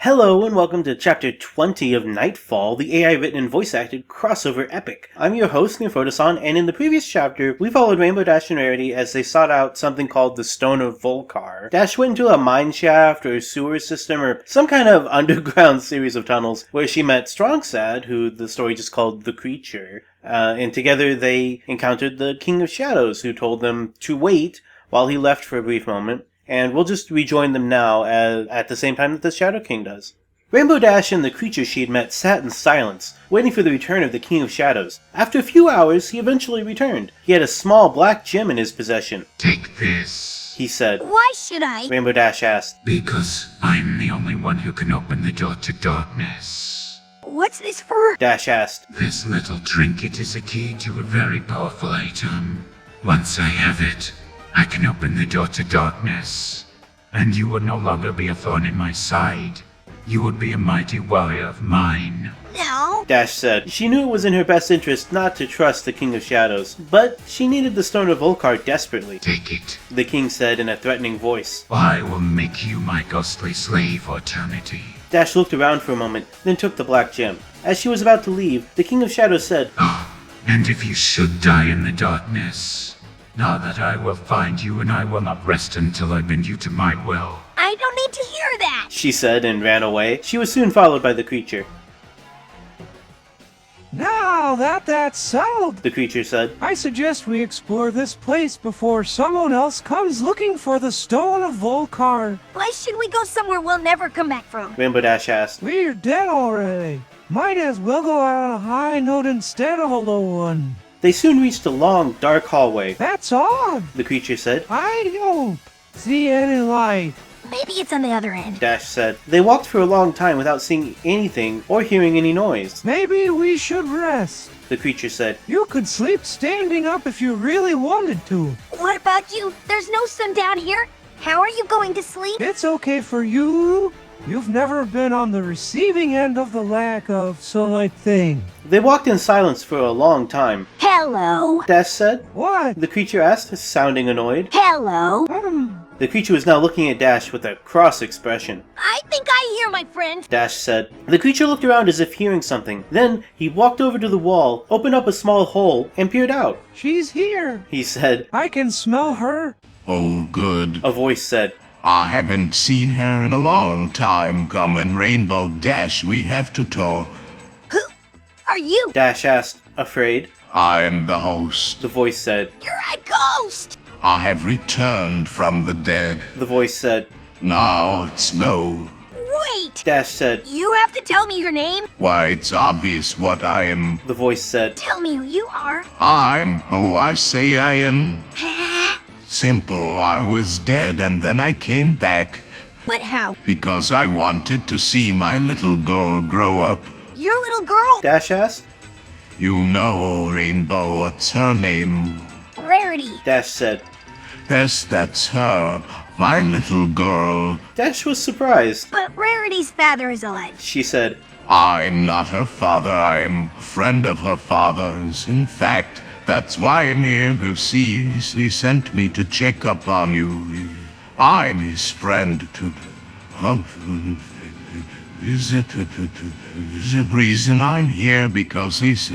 Hello and welcome to Chapter 20 of Nightfall, the AI written and voice acted crossover epic. I'm your host, Confront, and in the previous chapter, we followed Rainbow Dash and Rarity as they sought out something called the Stone of Volcar. Dash went into a mine shaft or sewer system or some kind of underground series of tunnels where she met Strong Sad, who the story just called the Creature, and together they encountered the King of Shadows, who told them to wait while he left for a brief moment. And we'll just rejoin them now at the same time that the Shadow King does. Rainbow Dash and the creature she had met sat in silence, waiting for the return of the King of Shadows. After a few hours, he eventually returned. He had a small black gem in his possession. "Take this," he said. "Why should I?" Rainbow Dash asked. "Because I'm the only one who can open the door to darkness." "What's this for?" Dash asked. "This little trinket is a key to a very powerful item. Once I have it, I can open the door to darkness, and you would no longer be a thorn in my side. You would be a mighty warrior of mine." No. Dash said. She knew it was in her best interest not to trust the King of Shadows, but she needed the Stone of Volcar desperately. "Take it," the king said in a threatening voice. "I will make you my ghostly slave for eternity." Dash looked around for a moment, then took the black gem. As she was about to leave, the King of Shadows said, "Oh, and if you should die in the darkness, know that I will find you and I will not rest until I bend you to my will." I don't need to hear that. she said, and ran away. She was soon followed by the creature. Now that that's settled, The creature said. I suggest we explore this place before someone else comes looking for the Stone of Volcar. Why should we go somewhere we'll never come back from? Rainbow Dash asked. We're dead already. Might as well go out on a high note instead of a low one. They soon reached a long, dark hallway. That's odd. The creature said. I don't see any light. Maybe it's on the other end. Dash said. They walked for a long time without seeing anything or hearing any noise. Maybe we should rest. The creature said. You could sleep standing up if you really wanted to. What about you? There's no sun down here. How are you going to sleep? It's okay for you. You've never been on the receiving end of the lack of sunlight thing. They walked in silence for a long time. Hello. Dash said. What? The creature asked, sounding annoyed. Hello. The creature was now looking at Dash with a cross expression. I think I hear my friend. Dash said. The creature looked around as if hearing something. Then he walked over to the wall, opened up a small hole, and peered out. She's here. He said. I can smell her. "Oh, good. A voice said. I haven't seen her in a long time. Come on, Rainbow Dash, we have to talk." Who are you? Dash asked, afraid. I'm the host. The voice said. You're a ghost. I have returned from the dead. The voice said. Now it's no. Wait. Dash said. You have to tell me your name. Why, it's obvious what I am. The voice said. Tell me who you are. I'm who I say I am. Simple, I was dead and then I came back. But how? Because I wanted to see my little girl grow up. Your little girl? Dash asked. You know, Rainbow, what's her name? Rarity. Dash said. Yes, that's her. My little girl. Dash was surprised. But Rarity's father is alive. She said. I'm not her father. I'm a friend of her father's. In fact, that's why I'm here to see. He sent me to check up on you. I'm his friend to... Is it the reason I'm here because he's...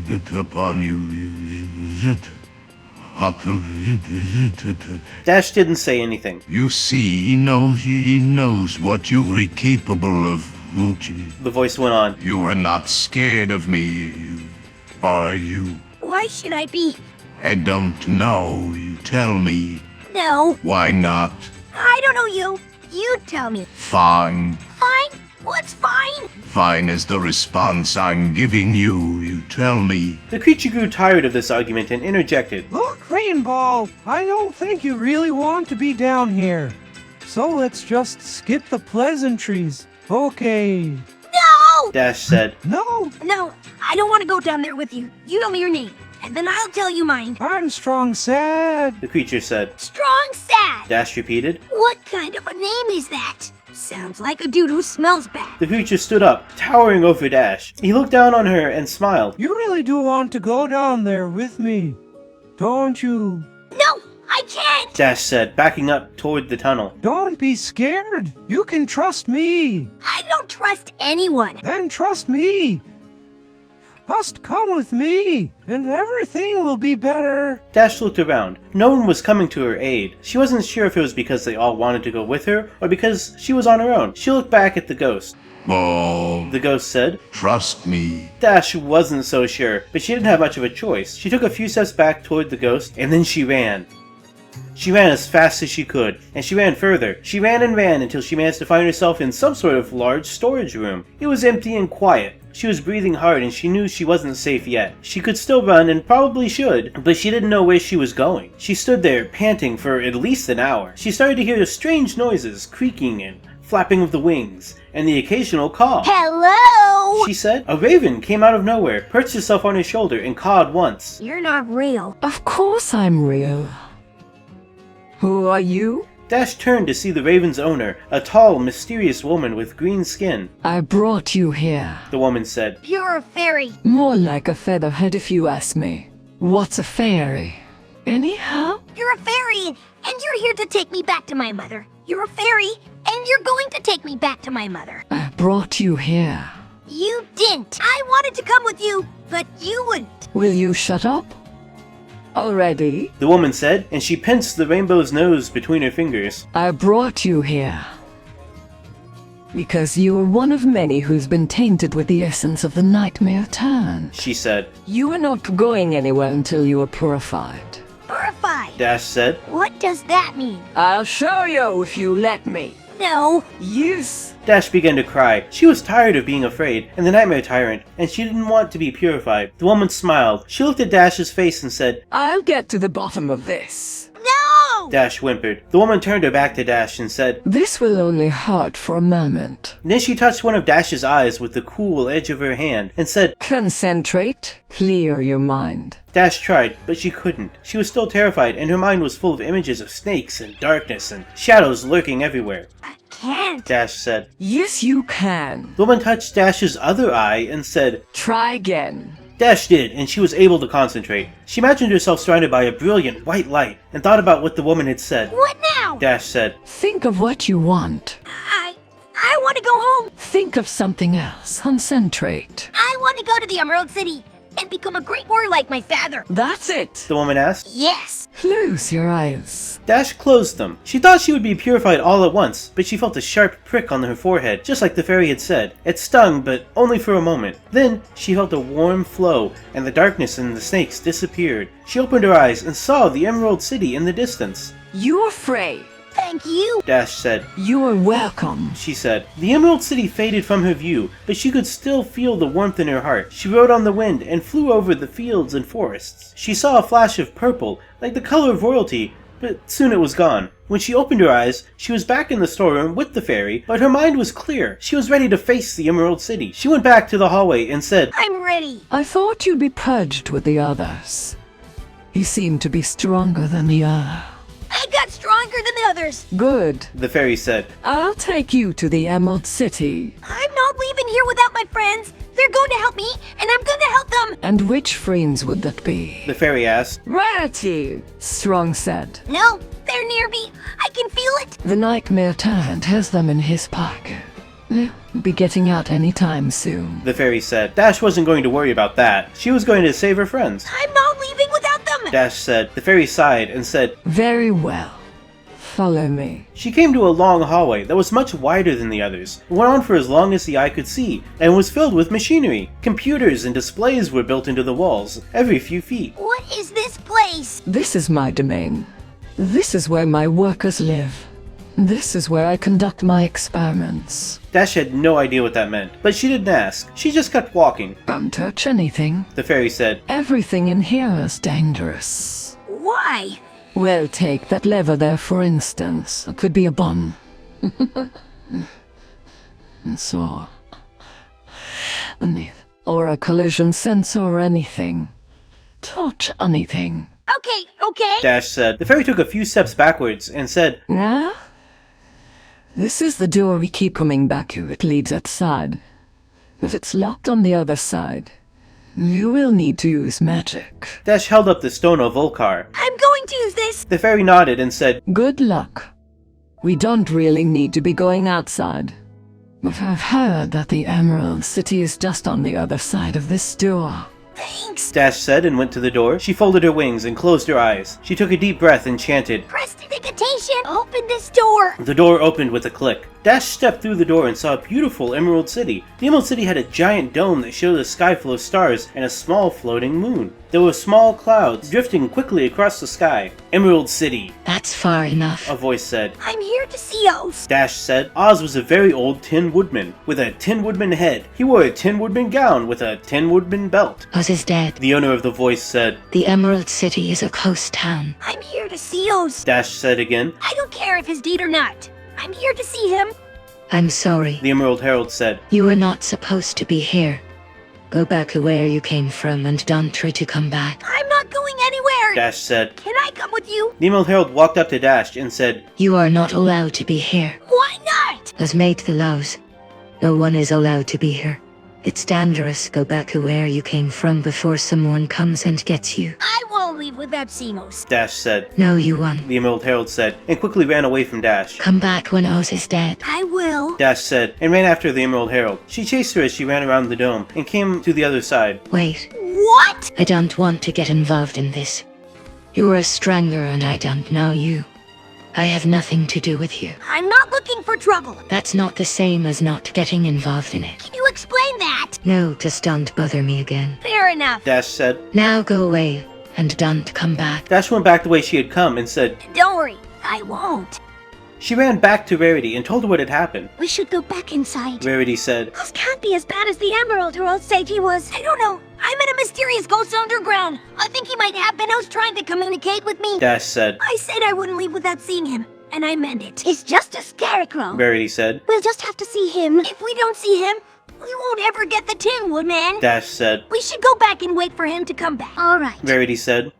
upon you. Dash didn't say anything. You see, he knows what you're capable of. The voice went on. You are not scared of me, are you? Why should I be? I don't know. You tell me. No. Why not? I don't know you. You tell me. Fine. Fine? What's fine? Fine is the response I'm giving you. You tell me. The creature grew tired of this argument and interjected. Look, Rainbow, I don't think you really want to be down here. So let's just skip the pleasantries. Okay. No! Dash said. No, No, I don't want to go down there with you. You tell me your name, and then I'll tell you mine. I'm Strong Sad. The creature said. Strong Sad. Dash repeated. What kind of a name is that? Sounds like a dude who smells bad. The creature stood up, towering over Dash. He looked down on her and smiled. You really do want to go down there with me, don't you? No, I I can't! Dash said, backing up toward the tunnel. Don't be scared. You can trust me. I don't trust anyone. Then trust me. Just come with me, and everything will be better. Dash looked around. No one was coming to her aid. She wasn't sure if it was because they all wanted to go with her, or because she was on her own. She looked back at the ghost. Oh, The ghost said. trust me. Dash wasn't so sure, but she didn't have much of a choice. She took a few steps back toward the ghost, and then she ran. She ran as fast as she could, and she ran further. She ran and ran until she managed to find herself in some sort of large storage room. It was empty and quiet. She was breathing hard and she knew she wasn't safe yet. She could still run and probably should, but she didn't know where she was going. She stood there, panting for at least an hour. She started to hear strange noises, creaking and flapping of the wings, and the occasional caw. Hello? She said. A raven came out of nowhere, perched itself on her shoulder, and cawed once. You're not real. Of course I'm real. Who are you? Dash turned to see the raven's owner, a tall, mysterious woman with green skin. I brought you here. The woman said. You're a fairy. More like a featherhead if you ask me. What's a fairy? Anyhow? You're a fairy, and you're here to take me back to my mother. You're a fairy, and you're going to take me back to my mother. I brought you here. You didn't. I wanted to come with you, but you wouldn't. Will you shut up? Already? The woman said, and she pinched the rainbow's nose between her fingers. I brought you here because you are one of many who's been tainted with the essence of the nightmare turn. She said. You are not going anywhere until you are purified. Purified. Dash said. What does that mean? I'll show you if you let me. No. Yes. Dash began to cry. She was tired of being afraid, and the nightmare tyrant, and she didn't want to be purified. The woman smiled. She looked at Dash's face and said, I'll get to the bottom of this. No! Dash whimpered. The woman turned her back to Dash and said, This will only hurt for a moment. Then she touched one of Dash's eyes with the cool edge of her hand and said, Concentrate. Clear your mind. Dash tried, but she couldn't. She was still terrified, and her mind was full of images of snakes and darkness and shadows lurking everywhere. I can't. Dash said. Yes, you can. The woman touched Dash's other eye and said, Try again. Dash did, and she was able to concentrate. She imagined herself surrounded by a brilliant white light and thought about what the woman had said. What now? Dash said, Think of what you want. I want to go home. Think of something else. Concentrate. I want to go to the Emerald City and become a great warrior like my father. That's it. the woman asked. Yes. Close your eyes. Dash closed them. She thought she would be purified all at once, but she felt a sharp prick on her forehead, just like the fairy had said. It stung, but only for a moment. Then, she felt a warm flow, and the darkness and the snakes disappeared. She opened her eyes and saw the Emerald City in the distance. You're afraid. Thank you. Dash said. You are welcome. She said. The Emerald City faded from her view, but she could still feel the warmth in her heart. She rode on the wind and flew over the fields and forests. She saw a flash of purple, like the color of royalty, but soon it was gone. When she opened her eyes, she was back in the storeroom with the fairy, but her mind was clear. She was ready to face the Emerald City. She went back to the hallway and said, I'm ready. I thought you'd be purged with the others. You seem to be stronger than the other. I got stronger than the others. Good. the fairy said. I'll take you to the Emerald City. I'm not leaving here without my friends. They're going to help me, and I'm going to help them. And which friends would that be? The fairy asked. Rarity, Strong said. No, they're near me. I can feel it. The Nightmare Tyrant has them in his pocket. They'll be getting out any time soon. The fairy said. Dash wasn't going to worry about that. She was going to save her friends. I'm not leaving without them. Dash said. The fairy sighed and said, Very well. Follow me. She came to a long hallway that was much wider than the others. It went on for as long as the eye could see, and was filled with machinery. Computers and displays were built into the walls, every few feet. What is this place? This is my domain. This is where my workers live. This is where I conduct my experiments. Dash had no idea what that meant, but she didn't ask. She just kept walking. Don't touch anything. The fairy said. Everything in here is dangerous. Why? Well, take that lever there, for instance. It could be a bomb. And so... or a collision sensor or anything. Touch anything. Okay. Dash said. The fairy took a few steps backwards and said, Yeah? This is the door we keep coming back to. It leads outside. If it's locked on the other side, You will need to use magic. Dash held up the stone of Volcar. I'm going to use this. The fairy nodded and said, Good luck. We don't really need to be going outside. But I've heard that the Emerald City is just on the other side of this door. Thanks. Dash said and went to the door. She folded her wings and closed her eyes. She took a deep breath and chanted. Prestidigitation, open this door. The door opened with a click. Dash stepped through the door and saw a beautiful Emerald City. The Emerald City had a giant dome that showed a sky full of stars and a small floating moon. There were small clouds drifting quickly across the sky. Emerald City, That's far enough. a voice said. I'm here to see Oz. Dash said. Oz was a very old Tin Woodman with a Tin Woodman head. He wore a Tin Woodman gown with a Tin Woodman belt. Oz is dead. The owner of the voice said. The Emerald City is a ghost town. I'm here to see Oz. Dash said again. I don't care if he's dead or not. I'm here to see him. I'm sorry. The Emerald Herald said. You were not supposed to be here. Go back to where you came from and don't try to come back. I'm not going anywhere. Dash said. Can I come with you? The Emerald Herald walked up to Dash and said. You are not allowed to be here. Why not? As made the laws, no one is allowed to be here. It's dangerous. Go back to where you came from before someone comes and gets you. I won't leave without seeing Oz. Dash said. No, you won't. The Emerald Herald said, and quickly ran away from Dash. Come back when Oz is dead. I will. Dash said, and ran after the Emerald Herald. She chased her as she ran around the dome, and came to the other side. Wait, What? I don't want to get involved in this. You are a stranger and I don't know you. I have nothing to do with you. I'm not looking for trouble. That's not the same as not getting involved in it. Can you explain that? No, just don't bother me again. Fair enough. Dash said. Now go away and don't come back. Dash went back the way she had come and said. Don't worry, I won't. She ran back to Rarity and told her what had happened. We should go back inside. Rarity said. Oz can't be as bad as the Emerald Herald said he was. I don't know. I met a mysterious ghost underground. I think he might have been out trying to communicate with me. Dash said. I said I wouldn't leave without seeing him, and I meant it. He's just a scarecrow. Rarity said. We'll just have to see him. If we don't see him, we won't ever get the Tin Woodman. Dash said. We should go back and wait for him to come back. All right. Rarity said.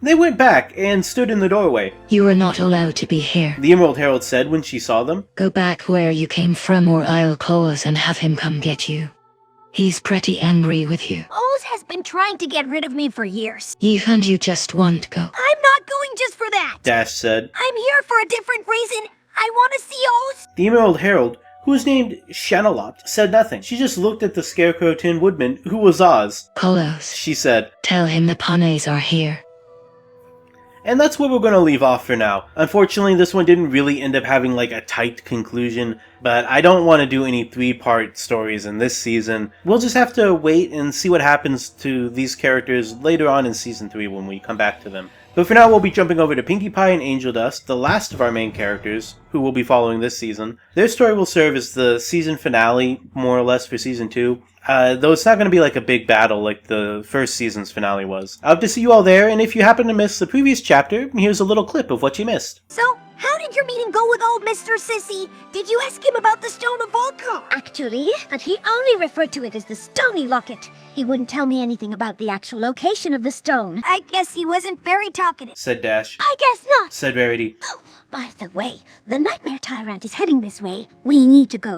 They went back and stood in the doorway. You are not allowed to be here. The Emerald Herald said when she saw them. Go back where you came from or I'll call us and have him come get you. He's pretty angry with you. Oz has been trying to get rid of me for years. And you just won't go. I'm not going just for that. Dash said. I'm here for a different reason. I want to see Oz. The Emerald Herald, who was named Shanalot, said nothing. She just looked at the Scarecrow Tin Woodman, who was Oz. Call us. She said. Tell him the Ponies are here. And that's where we're going to leave off for now. Unfortunately, this one didn't really end up having like a tight conclusion, but I don't want to do any 3-part stories in this season. We'll just have to wait and see what happens to these characters later on in Season 3 when we come back to them. But for now, we'll be jumping over to Pinkie Pie and Angel Dust, the last of our main characters, who will be following this season. Their story will serve as the season finale, more or less, for Season 2. Though it's not going to be like a big battle like the first season's finale was. I hope to see you all there, and if you happen to miss the previous chapter, here's a little clip of what you missed. So, how did your meeting go with old Mr. Sissy? Did you ask him about the Stone of Volcar? Actually, but he only referred to it as the Stony Locket. He wouldn't tell me anything about the actual location of the stone. I guess he wasn't very talkative. Said Dash. I guess not. Said Rarity. By the way, the Nightmare Tyrant is heading this way. We need to go.